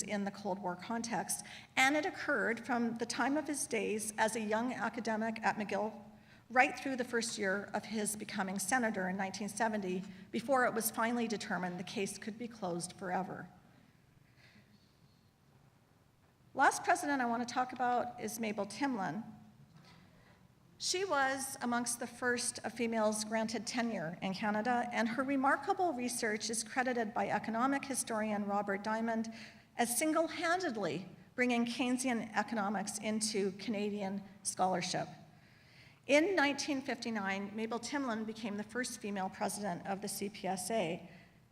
in the Cold War context, and it occurred from the time of his days as a young academic at McGill right through the first year of his becoming senator in 1970, before it was finally determined the case could be closed forever. Last president I want to talk about is Mabel Timlin. She was amongst the first of females granted tenure in Canada, and her remarkable research is credited by economic historian Robert Diamond as single-handedly bringing Keynesian economics into Canadian scholarship. In 1959, Mabel Timlin became the first female president of the CPSA.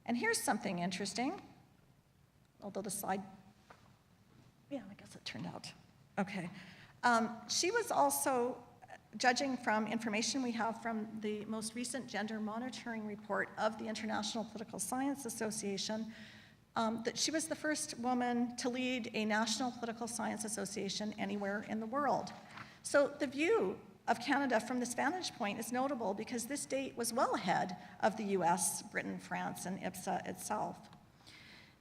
And here's something interesting, although the slide, yeah, I guess it turned out. Okay. She was also, judging from information we have from the most recent gender monitoring report of the International Political Science Association, that she was the first woman to lead a national political science association anywhere in the world. So the view of Canada from this vantage point is notable because this date was well ahead of the US, Britain, France, and IPSA itself.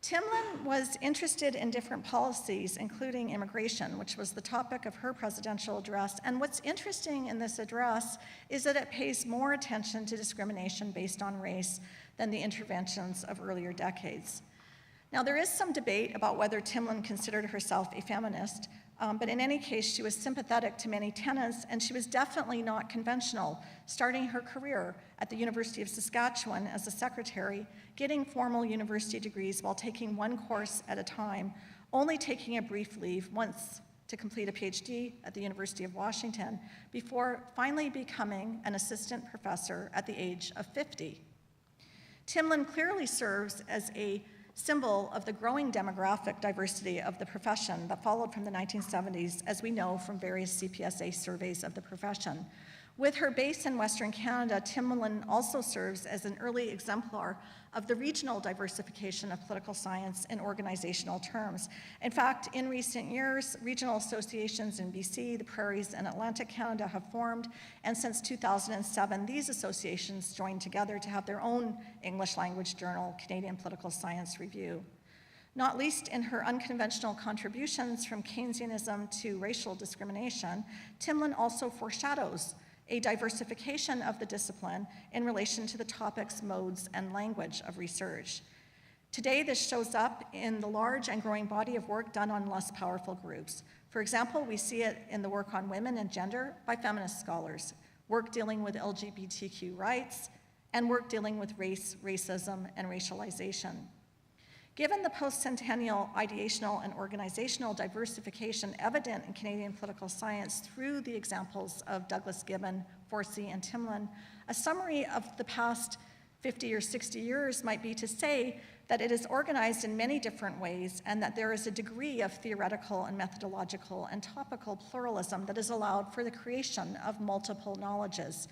Timlin was interested in different policies, including immigration, which was the topic of her presidential address. And what's interesting in this address is that it pays more attention to discrimination based on race than the interventions of earlier decades. Now, there is some debate about whether Timlin considered herself a feminist, but in any case, she was sympathetic to many tenets, and she was definitely not conventional, starting her career at the University of Saskatchewan as a secretary, getting formal university degrees while taking one course at a time, only taking a brief leave once to complete a PhD at the University of Washington, before finally becoming an assistant professor at the age of 50. Timlin clearly serves as a symbol of the growing demographic diversity of the profession that followed from the 1970s, as we know from various CPSA surveys of the profession. With her base in Western Canada, Timlin also serves as an early exemplar of the regional diversification of political science in organizational terms. In fact, in recent years, regional associations in BC, the Prairies, and Atlantic Canada have formed, and since 2007, these associations joined together to have their own English language journal, Canadian Political Science Review. Not least in her unconventional contributions from Keynesianism to racial discrimination, Timlin also foreshadows a diversification of the discipline in relation to the topics, modes, and language of research. Today, this shows up in the large and growing body of work done on less powerful groups. For example, we see it in the work on women and gender by feminist scholars, work dealing with LGBTQ rights, and work dealing with race, racism, and racialization. Given the post-centennial ideational and organizational diversification evident in Canadian political science through the examples of Douglas Gibbon, Forsey, and Timlin, a summary of the past 50 or 60 years might be to say that it is organized in many different ways and that there is a degree of theoretical and methodological and topical pluralism that is allowed for the creation of multiple knowledges.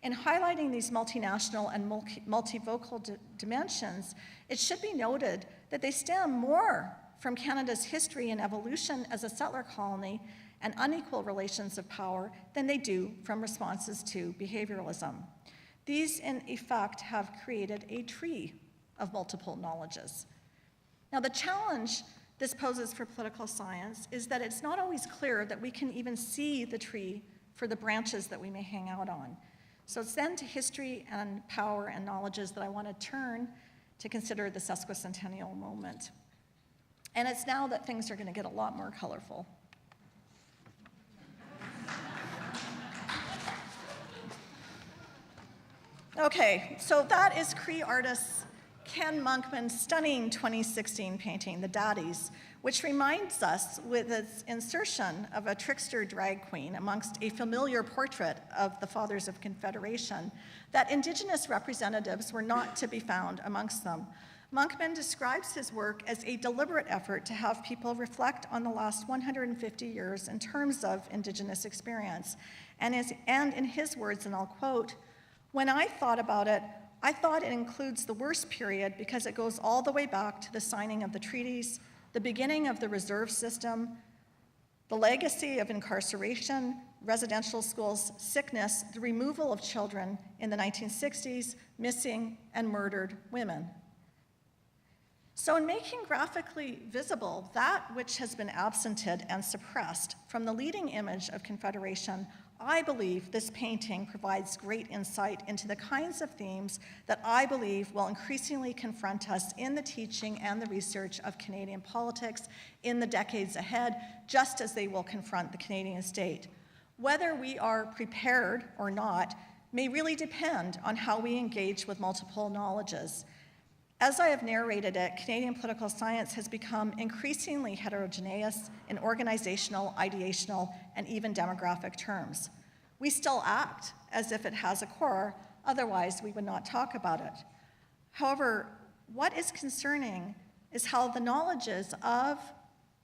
In highlighting these multinational and multivocal dimensions, it should be noted that they stem more from Canada's history and evolution as a settler colony and unequal relations of power than they do from responses to behavioralism. These, in effect, have created a tree of multiple knowledges. Now, the challenge this poses for political science is that it's not always clear that we can even see the tree for the branches that we may hang out on. So it's then to history and power and knowledges that I want to turn to consider the sesquicentennial moment. And it's now that things are going to get a lot more colorful. Okay, so that is Cree artist Ken Monkman's stunning 2016 painting, The Daddies, which reminds us with its insertion of a trickster drag queen amongst a familiar portrait of the Fathers of Confederation, that Indigenous representatives were not to be found amongst them. Monkman describes his work as a deliberate effort to have people reflect on the last 150 years in terms of Indigenous experience. And in his words, and I'll quote, "When I thought about it, I thought it includes the worst period because it goes all the way back to the signing of the treaties, the beginning of the reserve system, the legacy of incarceration, residential schools, sickness, the removal of children in the 1960s, missing and murdered women." So in making graphically visible that which has been absented and suppressed from the leading image of Confederation, I believe this painting provides great insight into the kinds of themes that I believe will increasingly confront us in the teaching and the research of Canadian politics in the decades ahead, just as they will confront the Canadian state. Whether we are prepared or not may really depend on how we engage with multiple knowledges. As I have narrated it, Canadian political science has become increasingly heterogeneous in organizational, ideational, and even demographic terms. We still act as if it has a core, otherwise we would not talk about it. However, what is concerning is how the knowledges of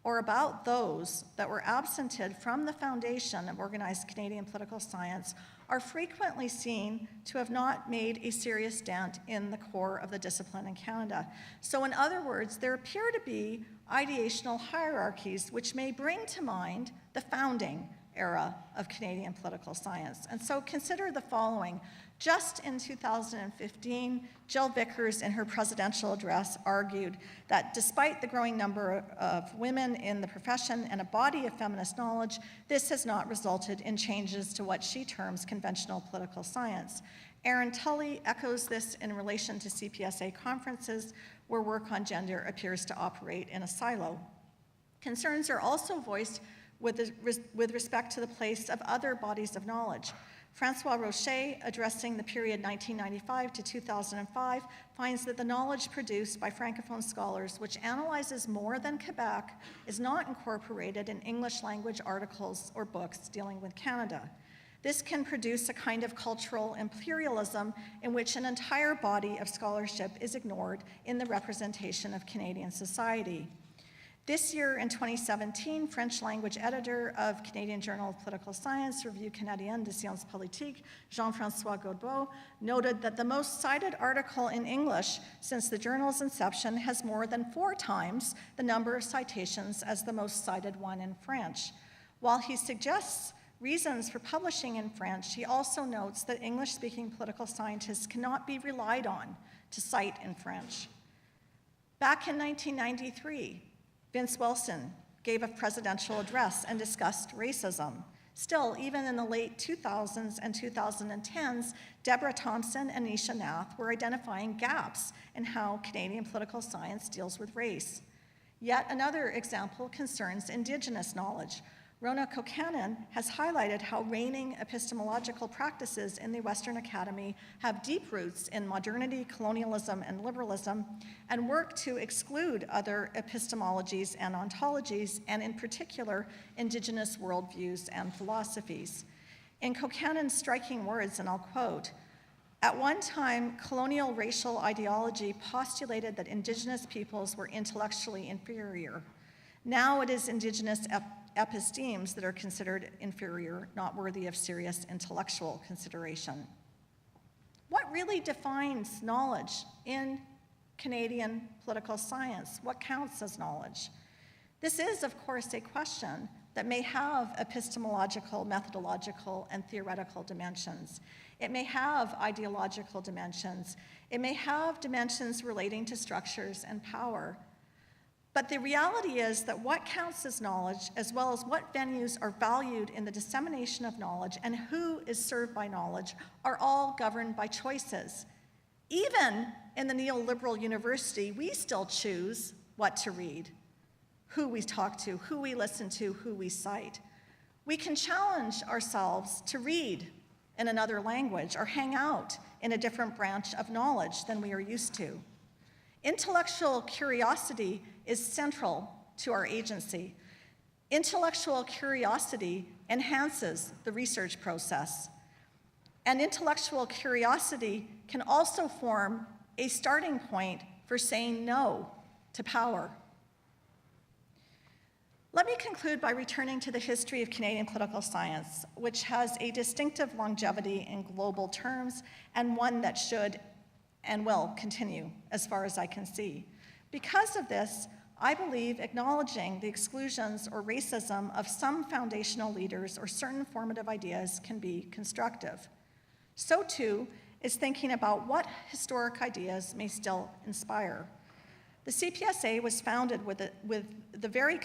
or about those that were absented from the foundation of organized Canadian political science are frequently seen to have not made a serious dent in the core of the discipline in Canada. So in other words, there appear to be ideational hierarchies which may bring to mind the founding era of Canadian political science. And so consider the following. Just in 2015, Jill Vickers, in her presidential address, argued that despite the growing number of women in the profession and a body of feminist knowledge, this has not resulted in changes to what she terms conventional political science. Erin Tully echoes this in relation to CPSA conferences, where work on gender appears to operate in a silo. Concerns are also voiced with respect to the place of other bodies of knowledge. Francois Rocher, addressing the period 1995 to 2005, finds that the knowledge produced by Francophone scholars, which analyzes more than Quebec, is not incorporated in English language articles or books dealing with Canada. This can produce a kind of cultural imperialism in which an entire body of scholarship is ignored in the representation of Canadian society. This year, in 2017, French language editor of Canadian Journal of Political Science, Revue Canadienne de Sciences Politiques, Jean-François Godbout, noted that the most cited article in English since the journal's inception has more than 4 times the number of citations as the most cited one in French. While he suggests reasons for publishing in French, he also notes that English-speaking political scientists cannot be relied on to cite in French. Back in 1993, Vince Wilson gave a presidential address and discussed racism. Still, even in the late 2000s and 2010s, Deborah Thompson and Nisha Nath were identifying gaps in how Canadian political science deals with race. Yet another example concerns Indigenous knowledge. Rona Kokanen has highlighted how reigning epistemological practices in the Western Academy have deep roots in modernity, colonialism, and liberalism, and work to exclude other epistemologies and ontologies, and in particular, Indigenous worldviews and philosophies. In Kokanen's striking words, and I'll quote, "At one time, colonial racial ideology postulated that Indigenous peoples were intellectually inferior. Now it is Indigenous epistemes that are considered inferior, not worthy of serious intellectual consideration." What really defines knowledge in Canadian political science? What counts as knowledge? This is, of course, a question that may have epistemological, methodological, and theoretical dimensions. It may have ideological dimensions. It may have dimensions relating to structures and power. But the reality is that what counts as knowledge, as well as what venues are valued in the dissemination of knowledge and who is served by knowledge, are all governed by choices. Even in the neoliberal university, we still choose what to read, who we talk to, who we listen to, who we cite. We can challenge ourselves to read in another language or hang out in a different branch of knowledge than we are used to. Intellectual curiosity is central to our agency. Intellectual curiosity enhances the research process. And intellectual curiosity can also form a starting point for saying no to power. Let me conclude by returning to the history of Canadian political science, which has a distinctive longevity in global terms and one that should and will continue as far as I can see. Because of this, I believe acknowledging the exclusions or racism of some foundational leaders or certain formative ideas can be constructive. So too is thinking about what historic ideas may still inspire. The CPSA was founded with the very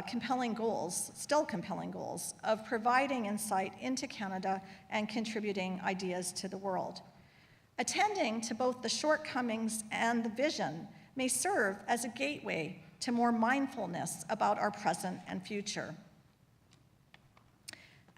compelling goals, still compelling goals, of providing insight into Canada and contributing ideas to the world. Attending to both the shortcomings and the vision may serve as a gateway to more mindfulness about our present and future.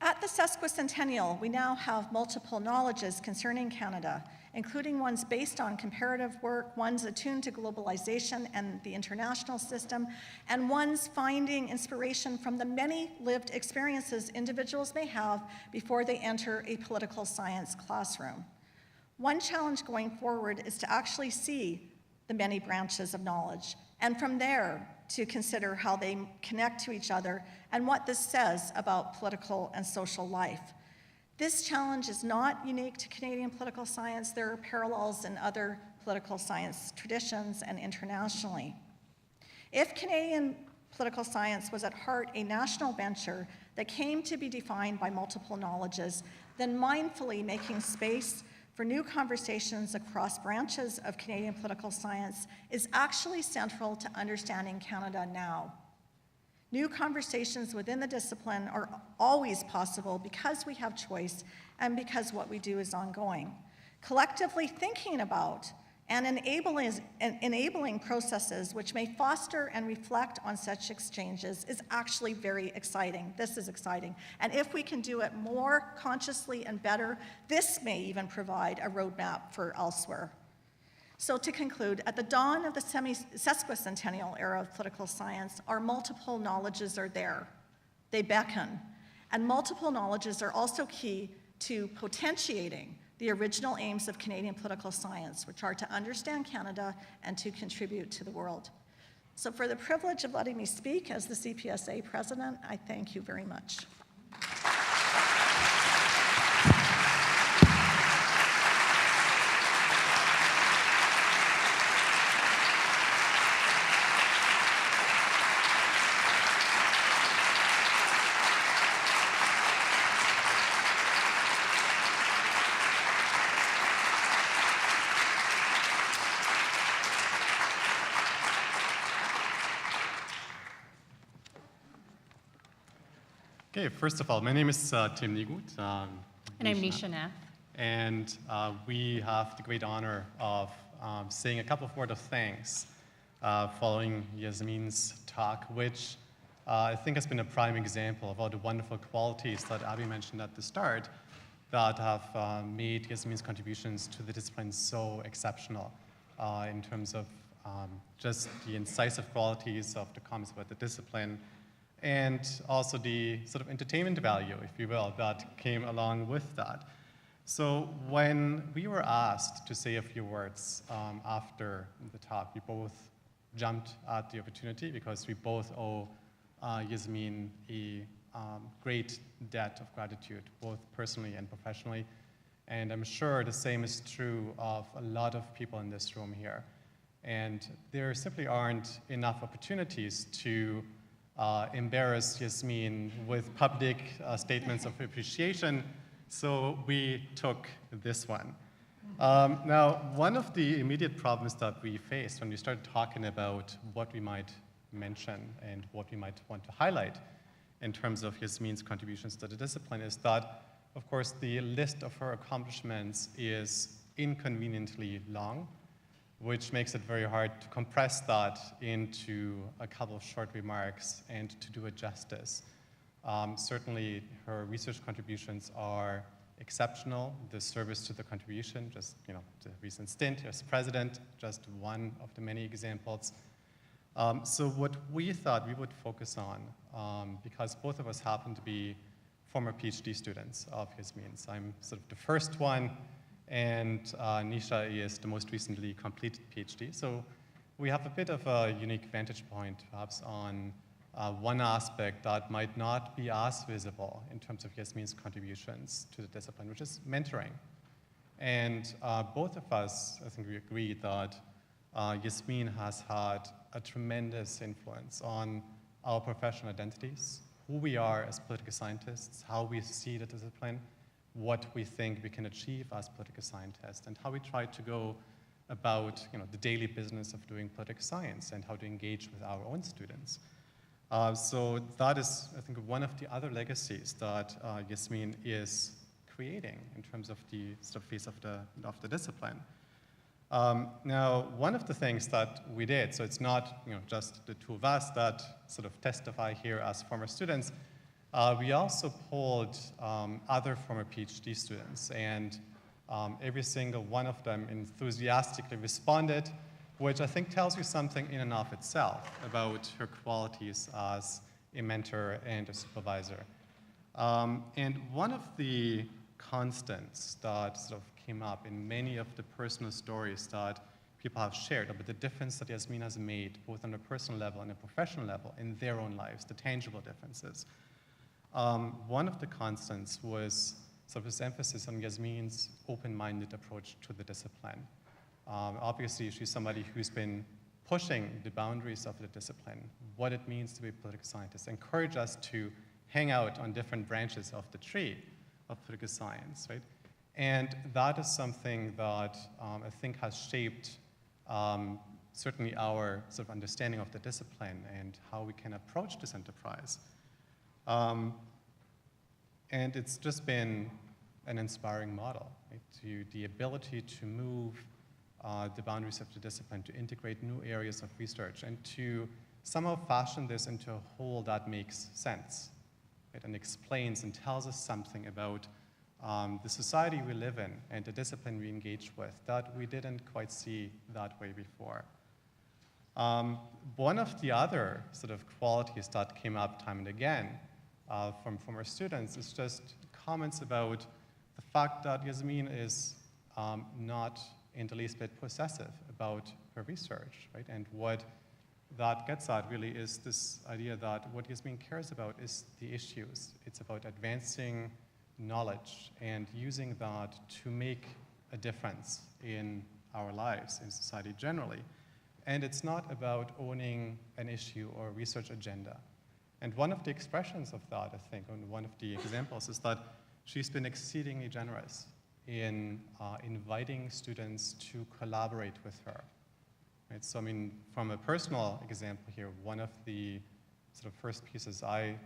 At the sesquicentennial, we now have multiple knowledges concerning Canada, including ones based on comparative work, ones attuned to globalization and the international system, and ones finding inspiration from the many lived experiences individuals may have before they enter a political science classroom. One challenge going forward is to actually see the many branches of knowledge, and from there to consider how they connect to each other and what this says about political and social life. This challenge is not unique to Canadian political science. There are parallels in other political science traditions and internationally. If Canadian political science was at heart a national venture that came to be defined by multiple knowledges, then mindfully making space for new conversations across branches of Canadian political science is actually central to understanding Canada now. New conversations within the discipline are always possible because we have choice and because what we do is ongoing. Collectively thinking about and enabling processes which may foster and reflect on such exchanges is actually very exciting. This is exciting. And if we can do it more consciously and better, this may even provide a roadmap for elsewhere. So to conclude, at the dawn of the sesquicentennial era of political science, our multiple knowledges are there. They beckon. And multiple knowledges are also key to potentiating the original aims of Canadian political science, which are to understand Canada and to contribute to the world. So for the privilege of letting me speak as the CPSA president, I thank you very much. Okay, first of all, my name is Tim Niegut. And I'm Nisha Nath. And we have the great honor of saying a couple of words of thanks following Yasmin's talk, which I think has been a prime example of all the wonderful qualities that Abby mentioned at the start that have made Yasmin's contributions to the discipline so exceptional in terms of just the incisive qualities of the comments about the discipline, and also the sort of entertainment value, if you will, that came along with that. So when we were asked to say a few words after the talk, we both jumped at the opportunity because we both owe Yasmin a great debt of gratitude, both personally and professionally. And I'm sure the same is true of a lot of people in this room here. And there simply aren't enough opportunities to embarrass Yasmin with public statements of appreciation, so we took this one. Now, one of the immediate problems that we faced when we started talking about what we might mention and what we might want to highlight in terms of Yasmin's contributions to the discipline is that, of course, the list of her accomplishments is inconveniently long, which makes it very hard to compress that into a couple of short remarks and to do it justice. Certainly, her research contributions are exceptional. The service to the contribution, just the recent stint as president, just one of the many examples. So what we thought we would focus on, because both of us happen to be former PhD students of Yasmin's. I'm sort of the first one, and Nisha is the most recently completed PhD. So we have a bit of a unique vantage point, perhaps, on one aspect that might not be as visible in terms of Yasmin's contributions to the discipline, which is mentoring. And both of us, I think we agree that Yasmin has had a tremendous influence on our professional identities, who we are as political scientists, how we see the discipline, what we think we can achieve as political scientists, and how we try to go about the daily business of doing political science and how to engage with our own students. So that is, I think, one of the other legacies that Yasmin is creating in terms of the sort of face of the discipline. Now, one of the things that we did, so it's not just the two of us that sort of testify here as former students, we also polled other former PhD students, and every single one of them enthusiastically responded, which I think tells you something in and of itself about her qualities as a mentor and a supervisor. And one of the constants that sort of came up in many of the personal stories that people have shared about the difference that Yasmin has made, both on a personal level and a professional level, in their own lives, the tangible differences. One of the constants was sort of this emphasis on Yasmin's open-minded approach to the discipline. Obviously, she's somebody who's been pushing the boundaries of the discipline, what it means to be a political scientist, encourage us to hang out on different branches of the tree of political science, right? And that is something that I think has shaped certainly our sort of understanding of the discipline and how we can approach this enterprise. And it's just been an inspiring model, right? To the ability to move the boundaries of the discipline, to integrate new areas of research, and to somehow fashion this into a whole that makes sense, right? And explains and tells us something about the society we live in and the discipline we engage with that we didn't quite see that way before. One of the other sort of qualities that came up time and again from former students is just comments about the fact that Yasmin is not in the least bit possessive about her research, right? And what that gets at really is this idea that what Yasmin cares about is the issues. It's about advancing knowledge and using that to make a difference in our lives, in society generally. And it's not about owning an issue or a research agenda. And one of the expressions of that, I think, and one of the examples is that she's been exceedingly generous in inviting students to collaborate with her. Right? So I mean, from a personal example here, one of the sort of first pieces I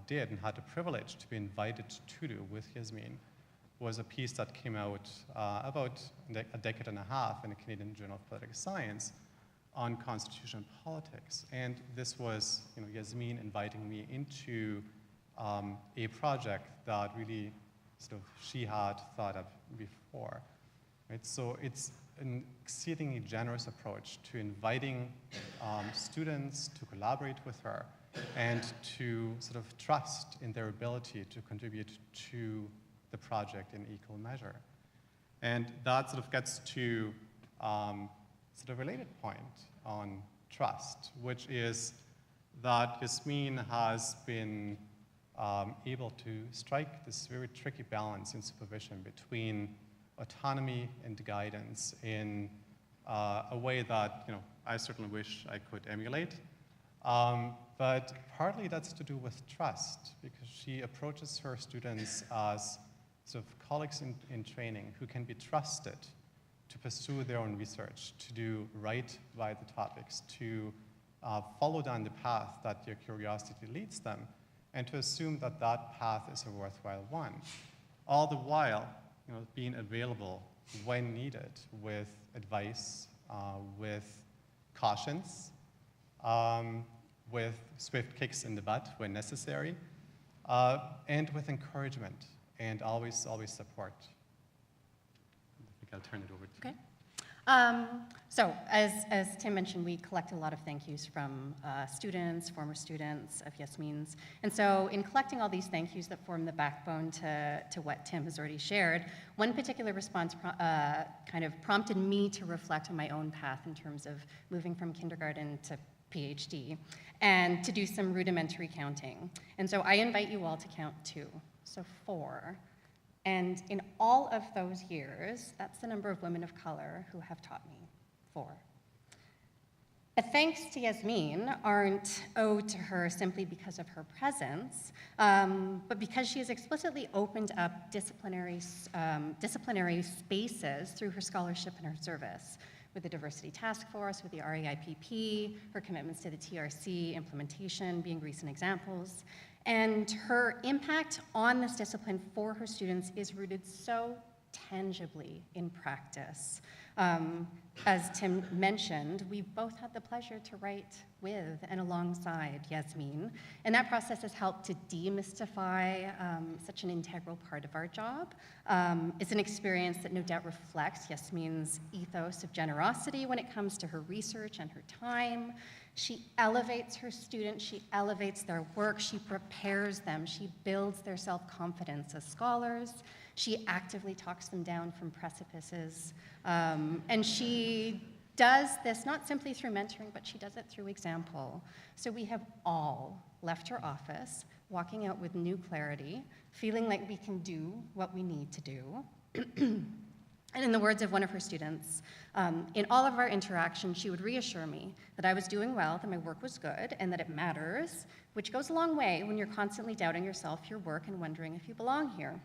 did and had the privilege to be invited to do with Yasmin was a piece that came out about a decade and a half in the Canadian Journal of Political Science on constitutional politics. And this was Yasmin inviting me into a project that really sort of she had thought of before. Right? So it's an exceedingly generous approach to inviting students to collaborate with her and to sort of trust in their ability to contribute to the project in equal measure. And that sort of gets to sort of related point on trust, which is that Yasmin has been able to strike this very tricky balance in supervision between autonomy and guidance in a way that I certainly wish I could emulate. But partly that's to do with trust, because she approaches her students as sort of colleagues in training who can be trusted to pursue their own research, to do right by the topics, to follow down the path that their curiosity leads them, and to assume that that path is a worthwhile one. All the while, being available when needed with advice, with cautions, with swift kicks in the butt when necessary, and with encouragement, and always support. I think I'll turn it over to you. Okay. So as Tim mentioned, we collect a lot of thank yous from students, former students of Yasmin's. And so in collecting all these thank yous that form the backbone to what Tim has already shared, one particular response kind of prompted me to reflect on my own path in terms of moving from kindergarten to PhD, and to do some rudimentary counting. And so I invite you all to count 2, so 4. And in all of those years, that's the number of women of color who have taught me, 4. But thanks to Yasmin aren't owed to her simply because of her presence, but because she has explicitly opened up disciplinary spaces through her scholarship and her service, with the Diversity Task Force, with the REIPP, her commitments to the TRC implementation being recent examples. And her impact on this discipline for her students is rooted so tangibly in practice. As Tim mentioned, we've both had the pleasure to write with and alongside Yasmin, and that process has helped to demystify such an integral part of our job. It's an experience that no doubt reflects Yasmin's ethos of generosity when it comes to her research and her time. She elevates her students, she elevates their work, she prepares them, she builds their self-confidence as scholars, she actively talks them down from precipices, and she does this not simply through mentoring, but she does it through example. So we have all left her office, walking out with new clarity, feeling like we can do what we need to do. And in the words of one of her students, in all of our interactions, she would reassure me that I was doing well, that my work was good, and that it matters, which goes a long way when you're constantly doubting yourself, your work, and wondering if you belong here.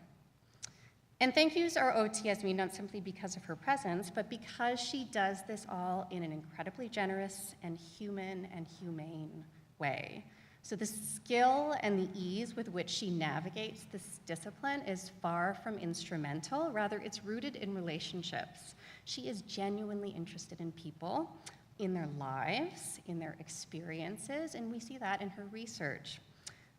And thank yous are owed to Yasmin not simply because of her presence, but because she does this all in an incredibly generous and human and humane way. So the skill and the ease with which she navigates this discipline is far from instrumental. Rather, it's rooted in relationships. She is genuinely interested in people, in their lives, in their experiences, and we see that in her research.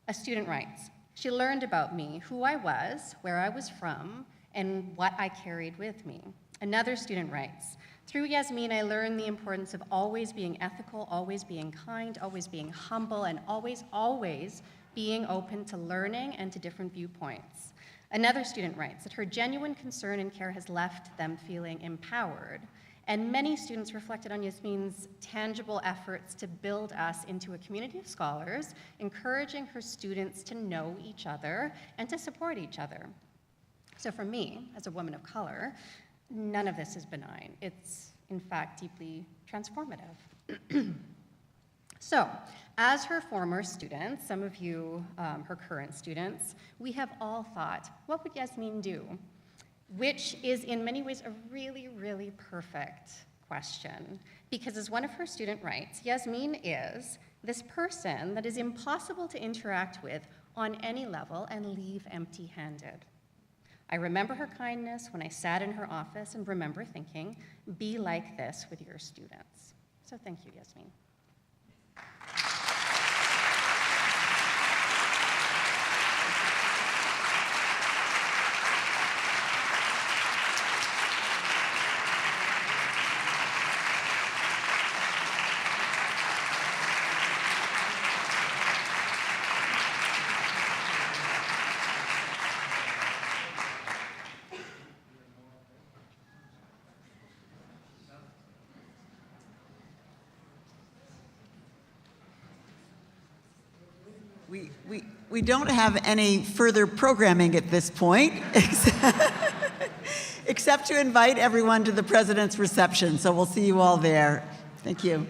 A student writes, "She learned about me, who I was, where I was from, and what I carried with me." Another student writes, "Through Yasmin, I learned the importance of always being ethical, always being kind, always being humble, and always, always being open to learning and to different viewpoints." Another student writes that her genuine concern and care has left them feeling empowered. And many students reflected on Yasmin's tangible efforts to build us into a community of scholars, encouraging her students to know each other and to support each other. So for me, as a woman of color, none of this is benign. It's, in fact, deeply transformative. So, as her former students, some of you her current students, we have all thought, what would Yasmin do? Which is in many ways a really, really perfect question. Because as one of her students writes, Yasmin is this person that is impossible to interact with on any level and leave empty-handed. I remember her kindness when I sat in her office and remember thinking, be like this with your students. So thank you, Yasmin. We don't have any further programming at this point, except to invite everyone to the President's reception. So we'll see you all there. Thank you.